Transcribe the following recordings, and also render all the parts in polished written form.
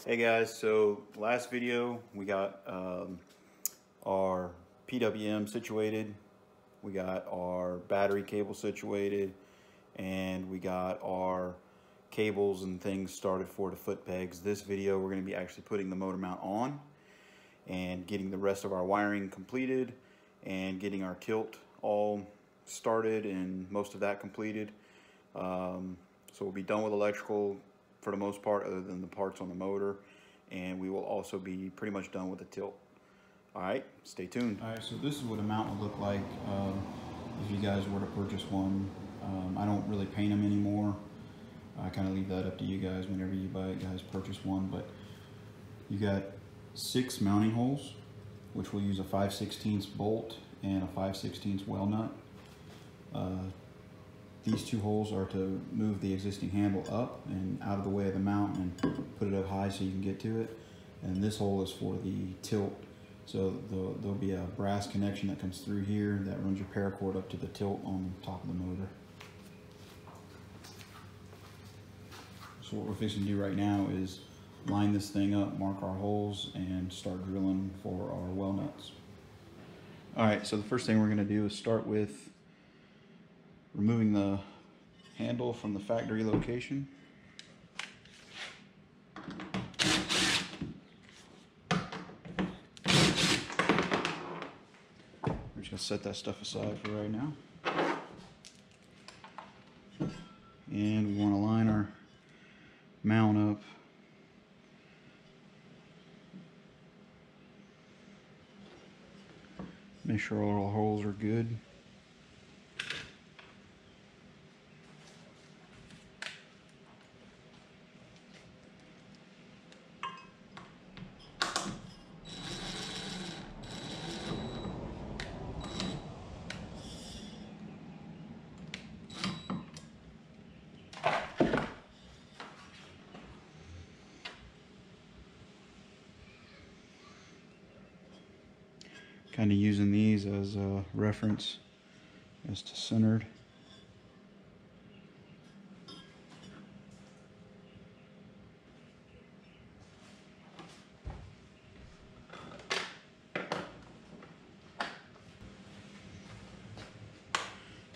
Hey guys, so last video we got our PWM situated, we got our battery cable situated, and we got our cables and things started for the foot pegs. This video we're going to be actually putting the motor mount on and getting the rest of our wiring completed and getting our tilt all started and most of that completed. So we'll be done with electrical for the most part, other than the parts on the motor, and we will also be pretty much done with the tilt. All right, stay tuned. All right, so this is what a mount would look like if you guys were to purchase one. I don't really paint them anymore. I kind of leave that up to you guys whenever you guys purchase one, but you got 6 mounting holes, which will use a 5/16 bolt and a 5/16 well nut. These 2 holes are to move the existing handle up and out of the way of the mount and put it up high so you can get to it. And this hole is for the tilt. So there'll be a brass connection that comes through here that runs your paracord up to the tilt on top of the motor. So what we're fixing to do right now is line this thing up, mark our holes, and start drilling for our well nuts. All right, so the first thing we're gonna do is start with removing the handle from the factory location. We're just gonna set that stuff aside for right now. And we wanna line our mount up make sure all our holes are good. Kind of using these as a reference as to centered.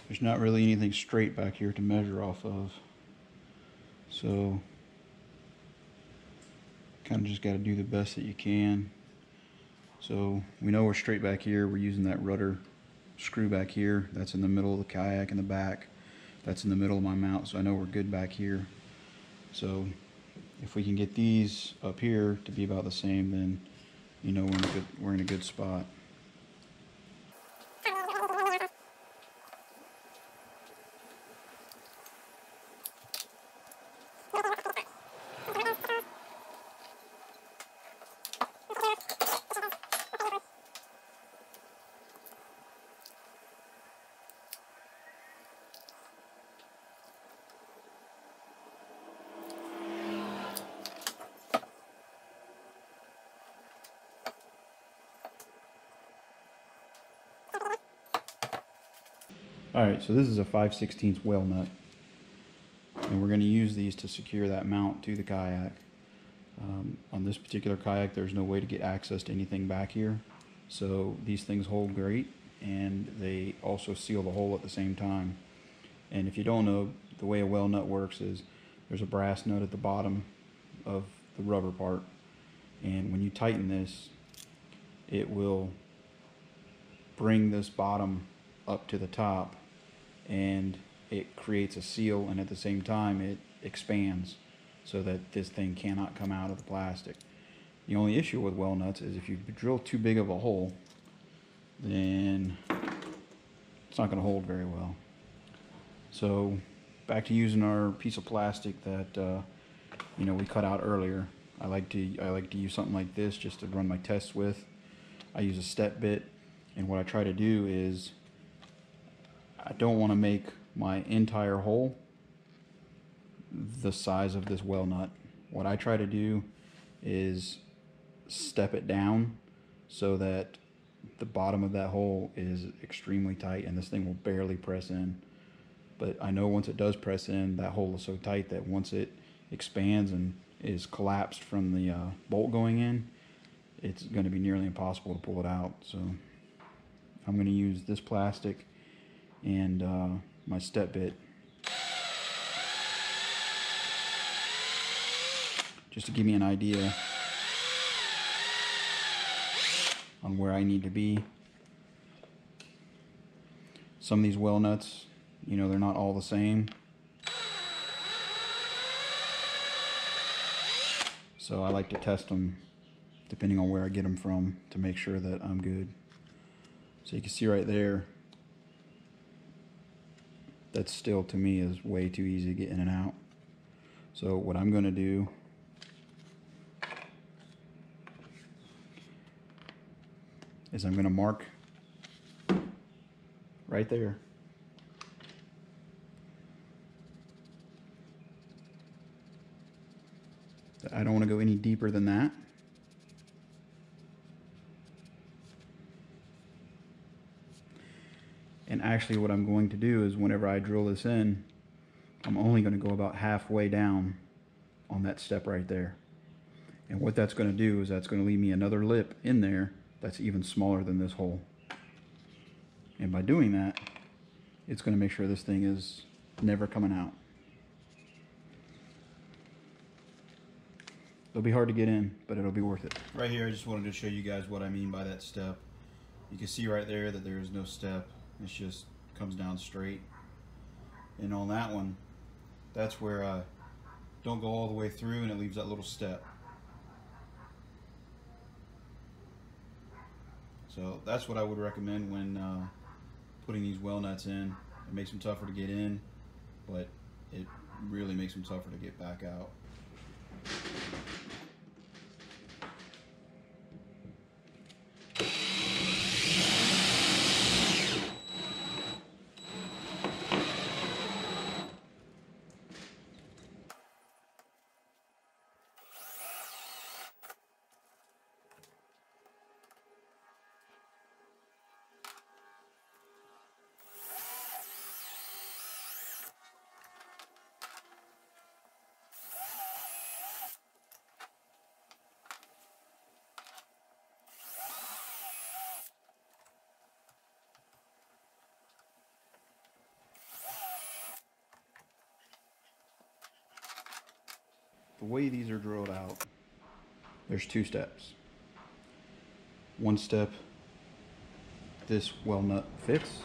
There's not really anything straight back here to measure off of, so kind of just got to do the best that you can. So we know we're straight back here. We're using that rudder screw back here. That's in the middle of the kayak in the back. That's in the middle of my mount, so I know we're good back here. So if we can get these up here to be about the same, then you know we're in a good spot. Alright, so this is a 5/16 well nut, and we're going to use these to secure that mount to the kayak. On this particular kayak, there's no way to get access to anything back here, so these things hold great, and they also seal the hole at the same time. And if you don't know, the way a well nut works is there's a brass nut at the bottom of the rubber part, and when you tighten this, it will bring this bottom up to the top, and it creates a seal, and at the same time it expands so that this thing cannot come out of the plastic. The only issue with well nuts is if you drill too big of a hole, then it's not going to hold very well. So back to using our piece of plastic that we cut out earlier. I like to use something like this just to run my tests with. I use a step bit, and what I try to do is I don't want to make my entire hole the size of this well nut. What I try to do is step it down so that the bottom of that hole is extremely tight and this thing will barely press in. But I know once it does press in, that hole is so tight that once it expands and is collapsed from the bolt going in, it's going to be nearly impossible to pull it out. So I'm going to use this plastic and my step bit just to give me an idea on where I need to be. Some of these well nuts, you know, they're not all the same. So I like to test them depending on where I get them from to make sure that I'm good. So you can see right there, that still to me is way too easy to get in and out. So what I'm going to do is I'm going to mark right there. I don't want to go any deeper than that. And actually what I'm going to do is whenever I drill this in, I'm only going to go about halfway down on that step right there. And what that's going to do is that's going to leave me another lip in there that's even smaller than this hole. And by doing that, it's going to make sure this thing is never coming out. It'll be hard to get in, but it'll be worth it. Right here, I just wanted to show you guys what I mean by that step. You can see right there that there is no step. It just comes down straight. And on that one, that's where I don't go all the way through and it leaves that little step. So that's what I would recommend when putting these well nuts in. It makes them tougher to get in, but it really makes them tougher to get back out. The way these are drilled out, there's two steps. One step, this well nut fits,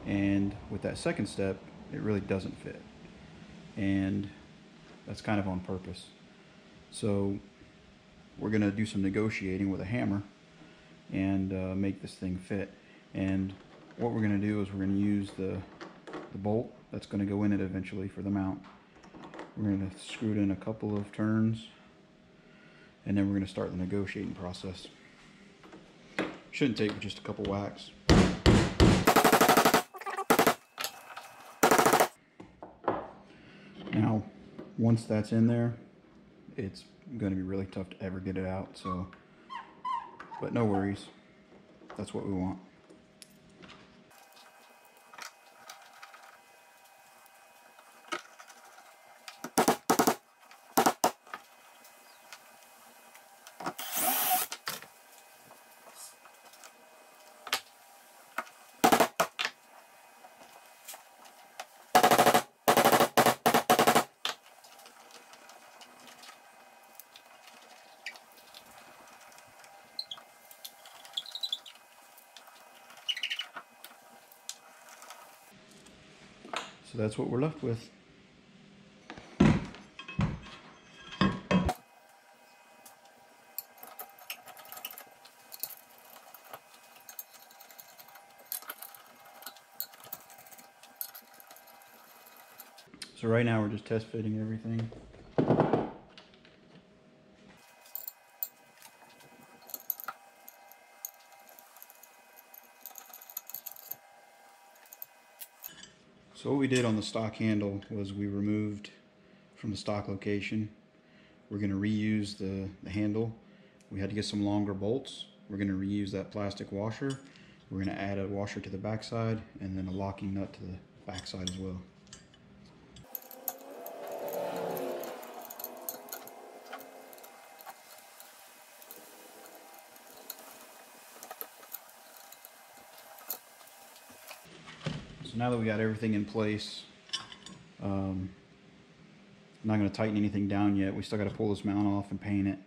and with that second step, it really doesn't fit. And that's kind of on purpose. So we're gonna do some negotiating with a hammer and make this thing fit. And what we're gonna do is we're gonna use the bolt that's gonna go in it eventually for the mount. We're going to screw it in a couple of turns, and then we're going to start the negotiating process. Shouldn't take just a couple whacks. Now, once that's in there, it's going to be really tough to ever get it out. So, but no worries. That's what we want. So that's what we're left with. So right now we're just test fitting everything. So what we did on the stock handle was we removed from the stock location. We're going to reuse the handle. We had to get some longer bolts. We're going to reuse that plastic washer. We're going to add a washer to the backside and then a locking nut to the backside as well. So now that we got everything in place, I'm not going to tighten anything down yet. We still got to pull this mount off and paint it.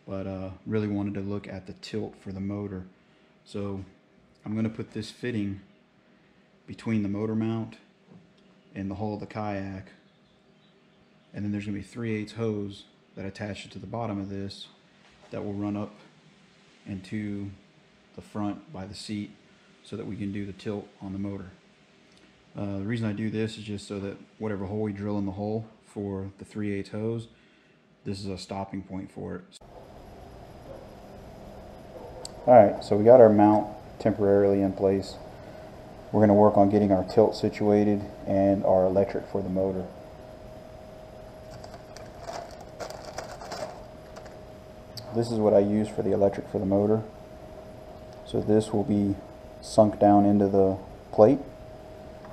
But really wanted to look at the tilt for the motor. So I'm going to put this fitting between the motor mount and the hull of the kayak. And then there's going to be 3/8 hose that attaches to the bottom of this that will run up into the front by the seat so that we can do the tilt on the motor. The reason I do this is just so that whatever hole we drill in the hull for the 3/8 hose, this is a stopping point for it. Alright, so we got our mount temporarily in place. We're going to work on getting our tilt situated and our electric for the motor. This is what I use for the electric for the motor. So this will be sunk down into the plate,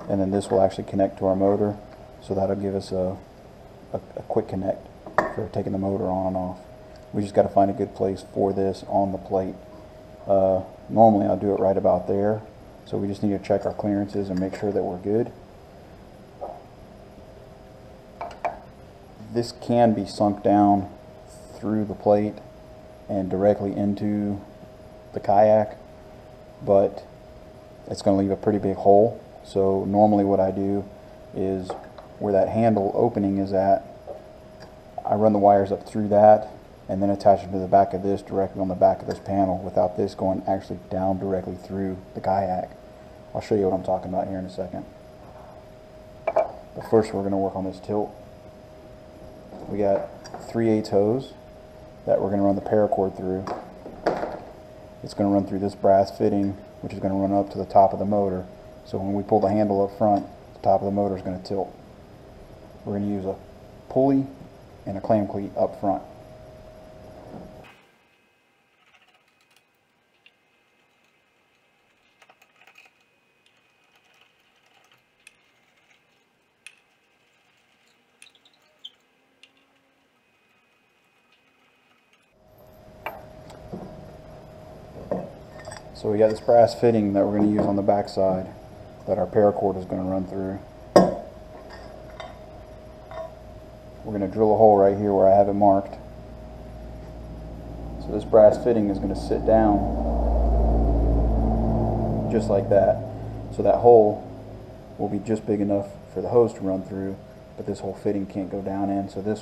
and then this will actually connect to our motor, so that'll give us a quick connect for taking the motor on and off. We just got to find a good place for this on the plate. Normally I'll do it right about there, so we just need to check our clearances and make sure that we're good. This can be sunk down through the plate and directly into the kayak, but it's going to leave a pretty big hole. So normally what I do is where that handle opening is at, I run the wires up through that and then attach them to the back of this directly on the back of this panel without this going actually down directly through the kayak. I'll show you what I'm talking about here in a second. But first we're going to work on this tilt. We got 3/8 hose that we're going to run the paracord through. It's going to run through this brass fitting, which is going to run up to the top of the motor. So when we pull the handle up front, the top of the motor is going to tilt. We're going to use a pulley and a clam cleat up front. So we got this brass fitting that we're going to use on the back side that our paracord is going to run through. We're going to drill a hole right here where I have it marked. So this brass fitting is going to sit down just like that. So that hole will be just big enough for the hose to run through, but this whole fitting can't go down in. So this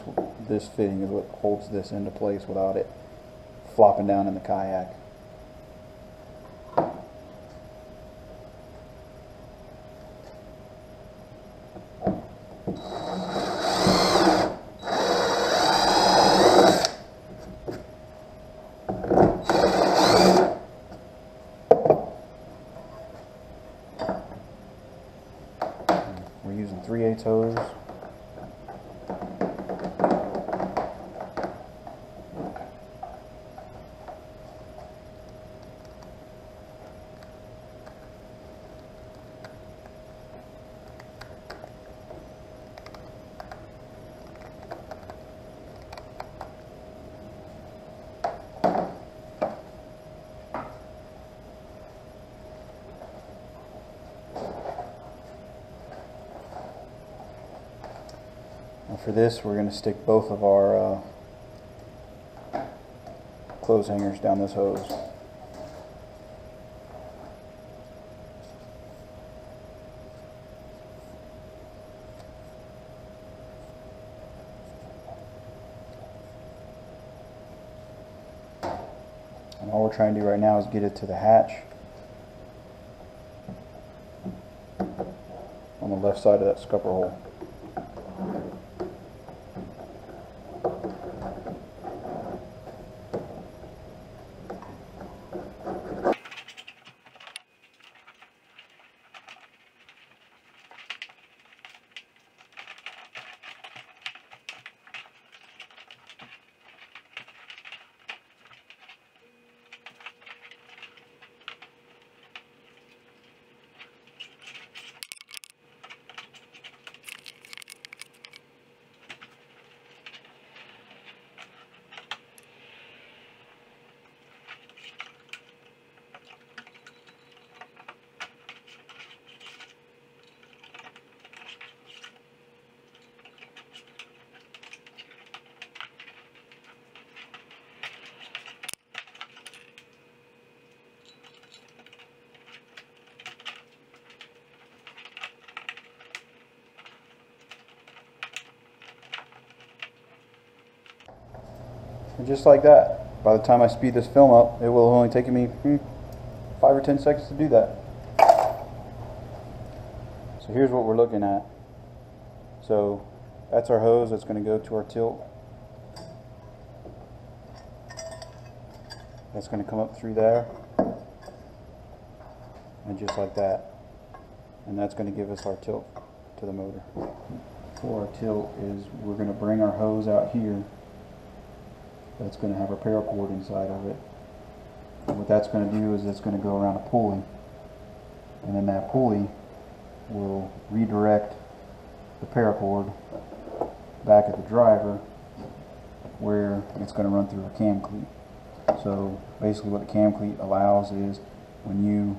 fitting is what holds this into place without it flopping down in the kayak. We're using 3/8 hose. For this, we're going to stick both of our clothes hangers down this hose. And all we're trying to do right now is get it to the hatch on the left side of that scupper hole. just like that. By the time I speed this film up, it will only take me 5 or 10 seconds to do that. So here's what we're looking at. So that's our hose that's going to go to our tilt. That's going to come up through there, and just like that. And that's going to give us our tilt to the motor. For our tilt is we're going to bring our hose out here. That's going to have our paracord inside of it. And what that's going to do is it's going to go around a pulley, and then that pulley will redirect the paracord back at the driver where it's going to run through a cam cleat. So basically what the cam cleat allows is when you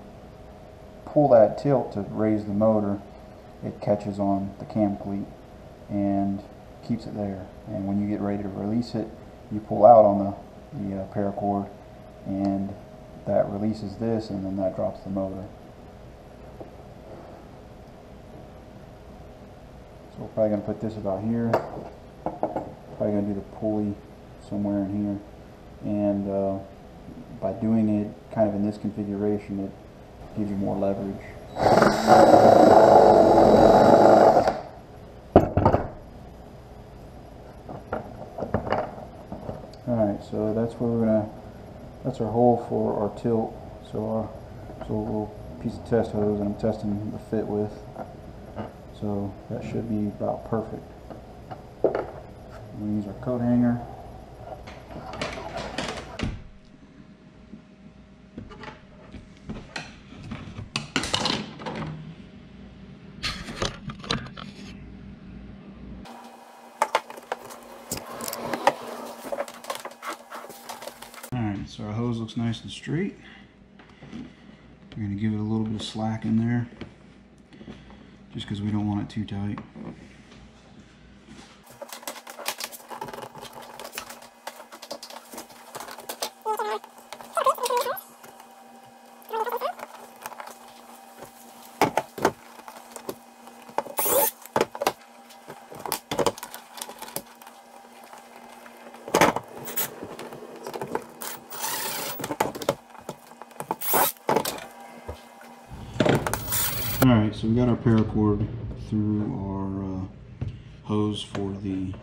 pull that tilt to raise the motor, it catches on the cam cleat and keeps it there. And when you get ready to release it, you pull out on the paracord, and that releases this, and then that drops the motor. So we're probably going to put this about here. Probably going to do the pulley somewhere in here. And by doing it kind of in this configuration, it gives you more leverage. Alright, so that's where we're going to, that's our hole for our tilt. So a little piece of test hose, and I'm testing the fit with. So that should be about perfect. We use our coat hanger. Alright, so our hose looks nice and straight. We're going to give it a little bit of slack in there, just because we don't want it too tight. Alright, so we got our paracord through our hose for the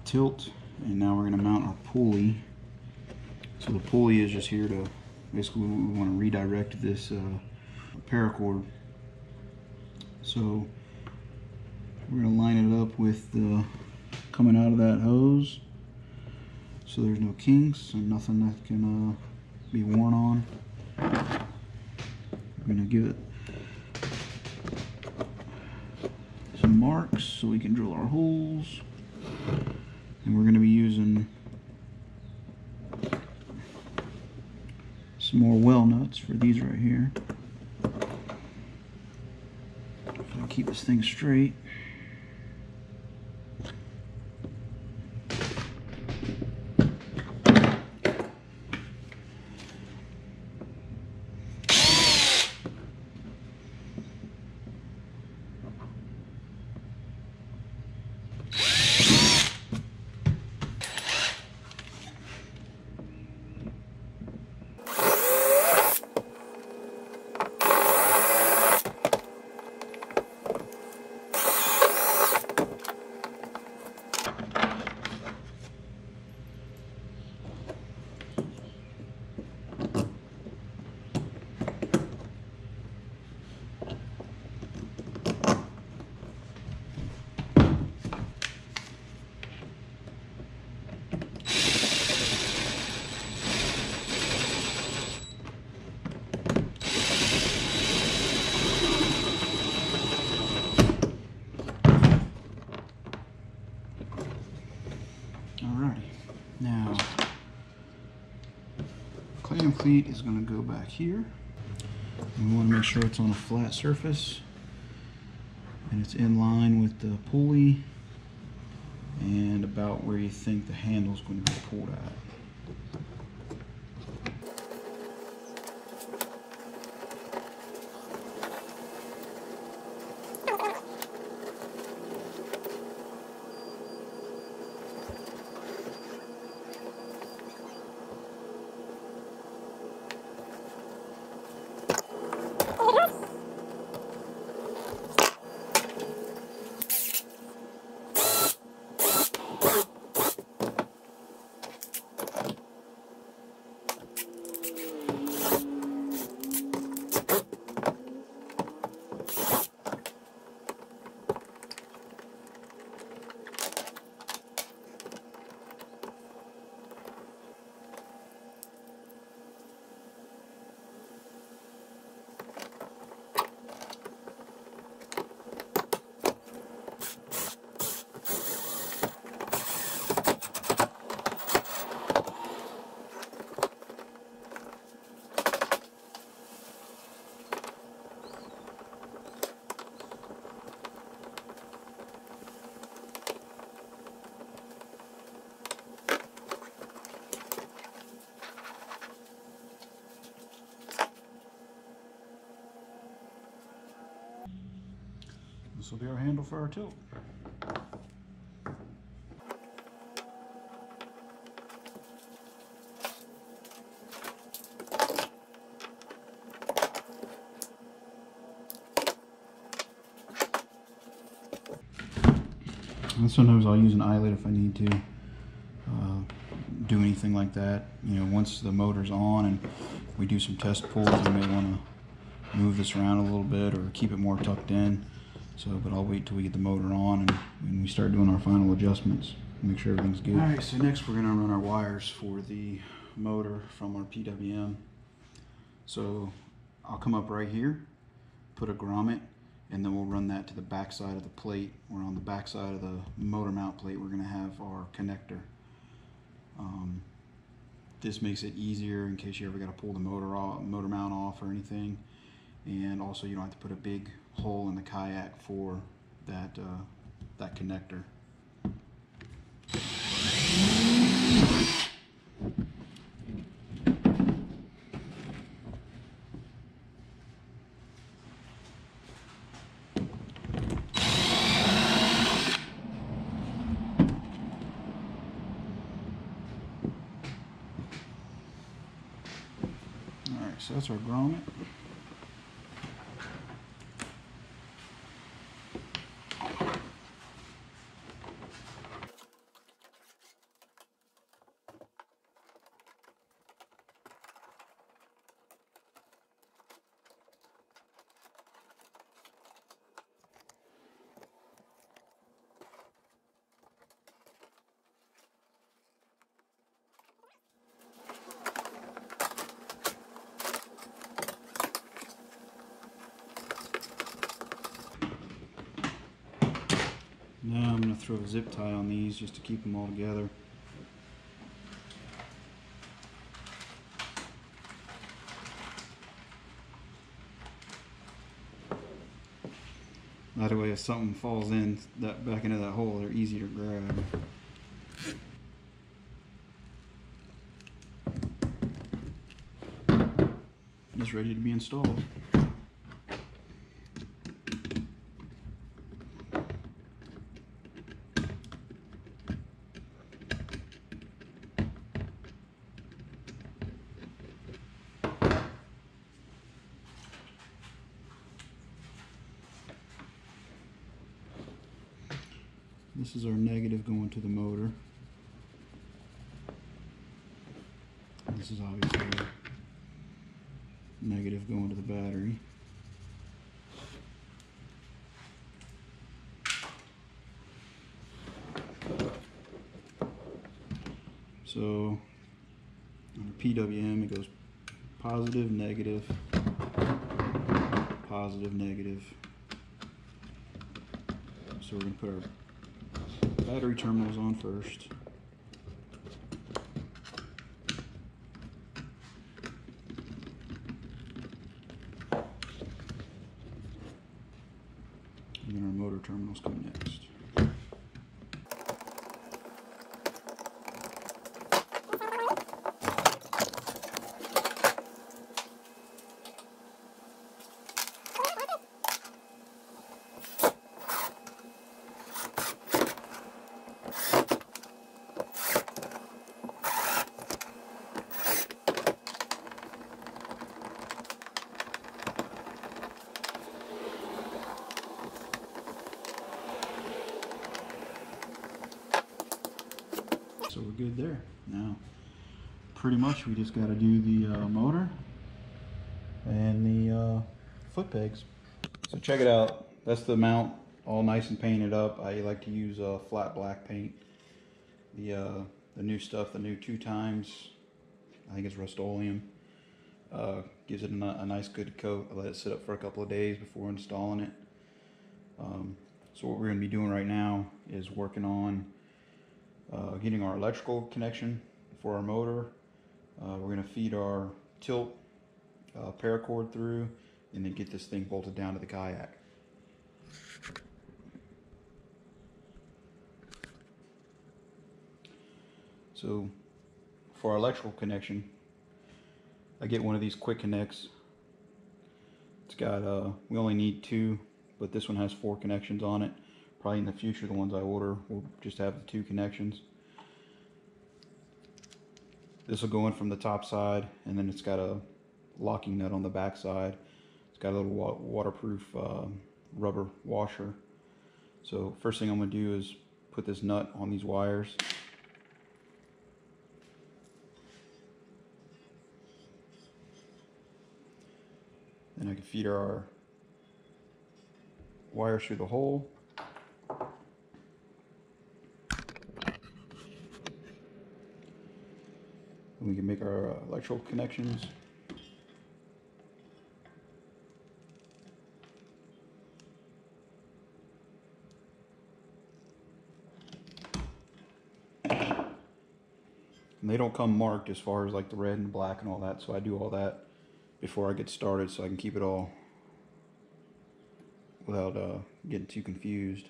tilt, and now we're going to mount our pulley. So the pulley is just here to, basically we want to redirect this paracord. So we're going to line it up with the coming out of that hose, so there's no kinks and nothing that can be worn on. We're going to give it some marks so we can drill our holes, and we're going to be using some more well nuts for these right here. If I keep this thing straight. Alrighty, now clam cleat is going to go back here. And we want to make sure it's on a flat surface and it's in line with the pulley and about where you think the handle is going to be pulled at. This will be our handle for our tilt. And sometimes I'll use an eyelet if I need to do anything like that. You know, once the motor's on and we do some test pulls, I may want to move this around a little bit or keep it more tucked in. So, but I'll wait till we get the motor on and when we start doing our final adjustments, make sure everything's good. All right, so next we're gonna run our wires for the motor from our PWM. So I'll come up right here, put a grommet, and then we'll run that to the back side of the plate. Where on the back side of the motor mount plate, we're gonna have our connector. This makes it easier in case you ever got to pull the motor mount off or anything. And also you don't have to put a big hole in the kayak for that, that connector. Alright, so that's our grommet. Now I'm going to throw a zip tie on these just to keep them all together. That way if something falls in that back into that hole, they're easy to grab. It's ready to be installed. This is our negative going to the motor. This is obviously our negative going to the battery. So on the PWM it goes positive, negative, positive, negative. So we're going to put our battery terminals on first. And then our motor terminals come next. So we're good there. Now, pretty much we just got to do the motor and the foot pegs. So check it out. That's the mount, all nice and painted up. I like to use flat black paint. The new stuff, the new 2x, I think it's Rust-Oleum, gives it a nice good coat. I let it sit up for a couple of days before installing it. So what we're going to be doing right now is working on getting our electrical connection for our motor. We're going to feed our tilt paracord through and then get this thing bolted down to the kayak. So for our electrical connection, I get one of these quick connects. It's got we only need two but this one has 4 connections on it. Probably in the future, the ones I order will just have the 2 connections. This will go in from the top side, and then it's got a locking nut on the back side. It's got a little waterproof rubber washer. So first thing I'm going to do is put this nut on these wires. Then I can feed our wires through the hole. And we can make our electrical connections. And they don't come marked as far as like the red and the black and all that, so I do all that before I get started so I can keep it all without getting too confused.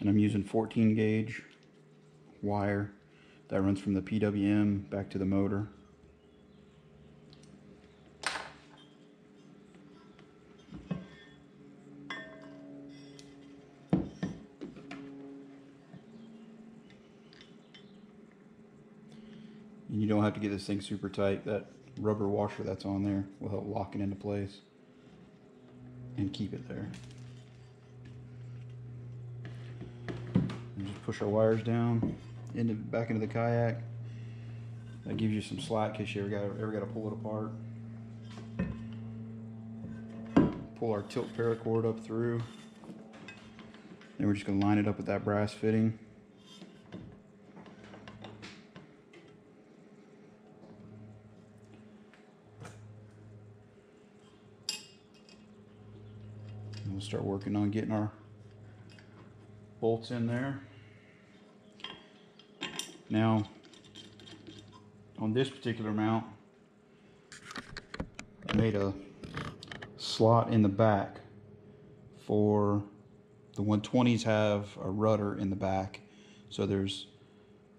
And I'm using 14 gauge wire that runs from the PWM back to the motor. And you don't have to get this thing super tight. That rubber washer that's on there will help lock it into place and keep it there. And just push our wires down back into the kayak. That gives you some slack in case you ever got to pull it apart. Pull our tilt paracord up through. Then we're just going to line it up with that brass fitting. And we'll start working on getting our bolts in there. Now, on this particular mount, I made a slot in the back for the 120s. Have a rudder in the back, so there's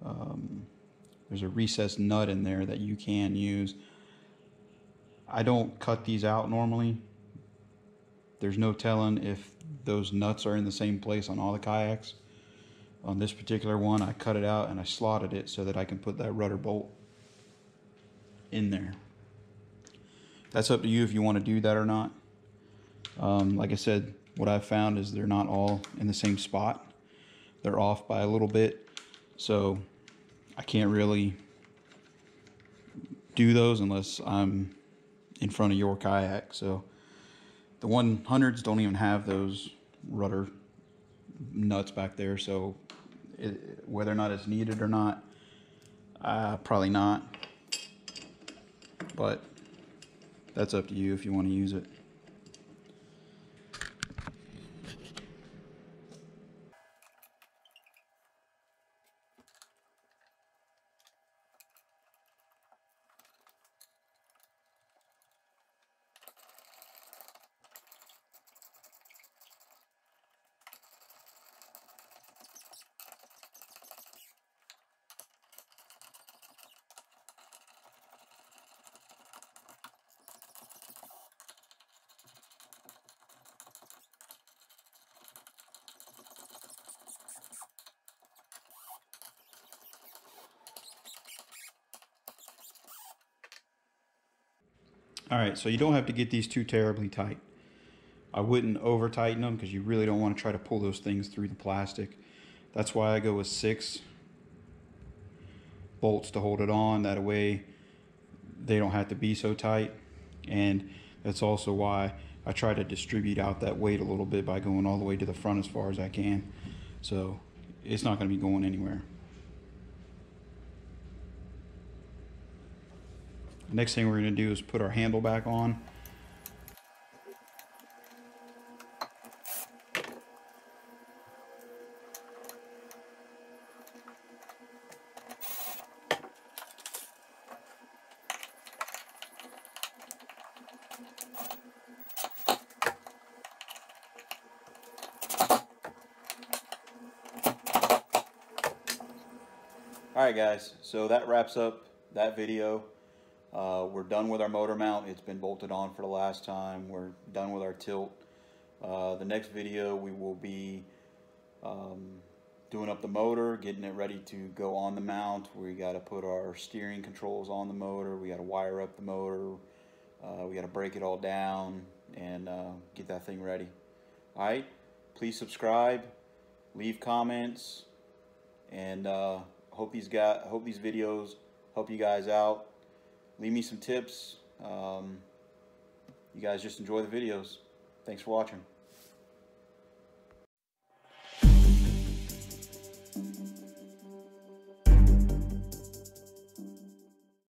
a recessed nut in there that you can use. I don't cut these out normally. There's no telling if those nuts are in the same place on all the kayaks. On this particular one, I cut it out and I slotted it so that I can put that rudder bolt in there. That's up to you if you want to do that or not. Like I said, what I've found is they're not all in the same spot. They're off by a little bit, so I can't really do those unless I'm in front of your kayak. So the 100s don't even have those rudder nuts back there, so whether or not it's needed or not, probably not, but that's up to you if you want to use it. Alright, so you don't have to get these too terribly tight. I wouldn't over tighten them because you really don't want to try to pull those things through the plastic. That's why I go with 6 bolts to hold it on. That way they don't have to be so tight. And that's also why I try to distribute out that weight a little bit by going all the way to the front as far as I can. So it's not going to be going anywhere. Next thing we're going to do is put our handle back on. Alright guys, so that wraps up that video. We're done with our motor mount. It's been bolted on for the last time. We're done with our tilt. The next video we will be doing up the motor, getting it ready to go on the mount. We got to put our steering controls on the motor. We got to wire up the motor. We got to break it all down and get that thing ready. Alright, please subscribe, leave comments, and hope these videos help you guys out. Leave me some tips. You guys just enjoy the videos. Thanks for watching.